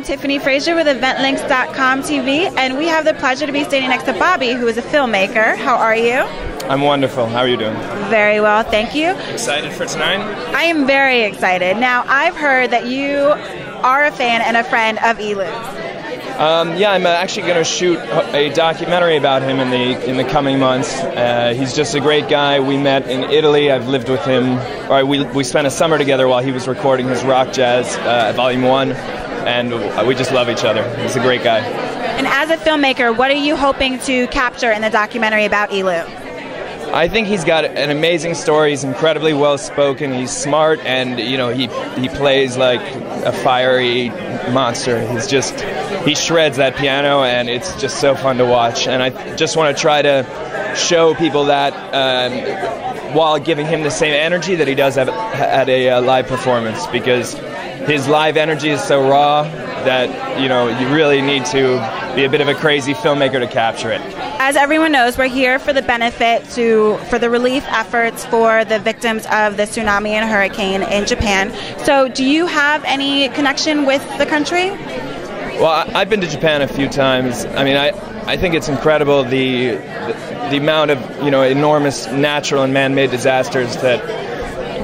I'm Tiffany Frazier with eventlinks.com TV, and we have the pleasure to be standing next to Bobby, who is a filmmaker. How are you? I'm wonderful. How are you doing? Very well, thank you. Excited for tonight? I am very excited. Now, I've heard that you are a fan and a friend of ELEW. Yeah, I'm actually going to shoot a documentary about him in the coming months. He's just a great guy. We met in Italy. I've lived with him. We spent a summer together while he was recording his Rockjazz Volume 1, and we just love each other. He's a great guy. And as a filmmaker, what are you hoping to capture in the documentary about ELEW? I think he's got an amazing story. He's incredibly well-spoken. He's smart, and he plays like a fiery monster. He shreds that piano, and it's just so fun to watch. And I just want to try to show people that while giving him the same energy that he does at a live performance, because his live energy is so raw that you really need to be a bit of a crazy filmmaker to capture it. As everyone knows, we're here for the benefit for the relief efforts for the victims of the tsunami and hurricane in Japan. So do you have any connection with the country? Well, I've been to Japan a few times. I mean, I think it's incredible the amount of enormous natural and man-made disasters that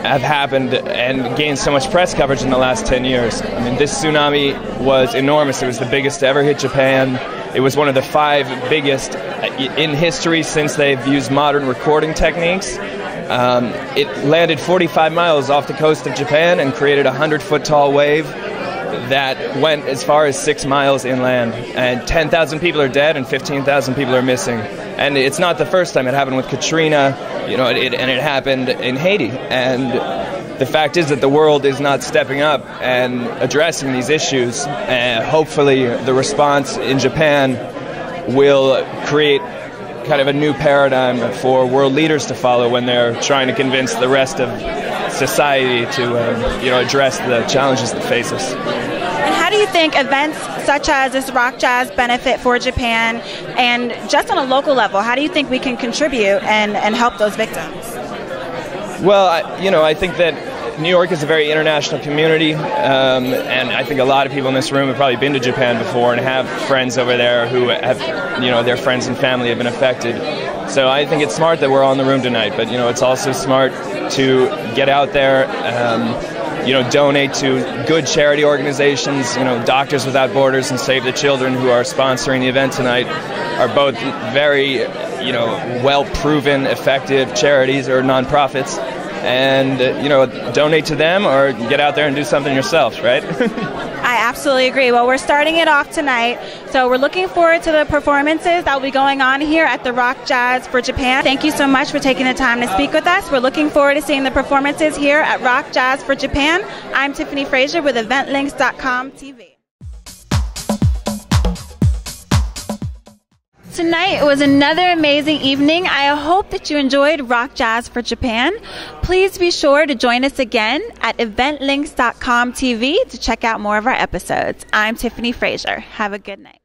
have happened and gained so much press coverage in the last 10 years. I mean, this tsunami was enormous. It was the biggest to ever hit Japan. It was one of the 5 biggest in history since they've used modern recording techniques. It landed 45 miles off the coast of Japan and created a 100-foot tall wave that went as far as 6 miles inland. And 10,000 people are dead and 15,000 people are missing. And it's not the first time. It happened with Katrina, and it happened in Haiti. And the fact is that the world is not stepping up and addressing these issues. And hopefully the response in Japan will create kind of a new paradigm for world leaders to follow when they're trying to convince the rest of society to address the challenges that face us. And how do you think events such as this Rockjazz benefit for Japan, and just on a local level, how do you think we can contribute and help those victims? Well, I think that New York is a very international community, and I think a lot of people in this room have probably been to Japan before and have friends over there who have, their friends and family have been affected. So I think it's smart that we're all in the room tonight, but, it's also smart to get out there, donate to good charity organizations. Doctors Without Borders and Save the Children, who are sponsoring the event tonight, are both very, well-proven, effective charities or nonprofits. And, donate to them or get out there and do something yourself, right? I absolutely agree. Well, we're starting it off tonight, so we're looking forward to the performances that will be going on here at the Rockjazz for Japan. Thank you so much for taking the time to speak with us. We're looking forward to seeing the performances here at Rockjazz for Japan. I'm Tiffany Frazier with eventlinks.com TV. Tonight was another amazing evening. I hope that you enjoyed Rockjazz for Japan. Please be sure to join us again at eventlinks.com TV to check out more of our episodes. I'm Tiffany Frazier. Have a good night.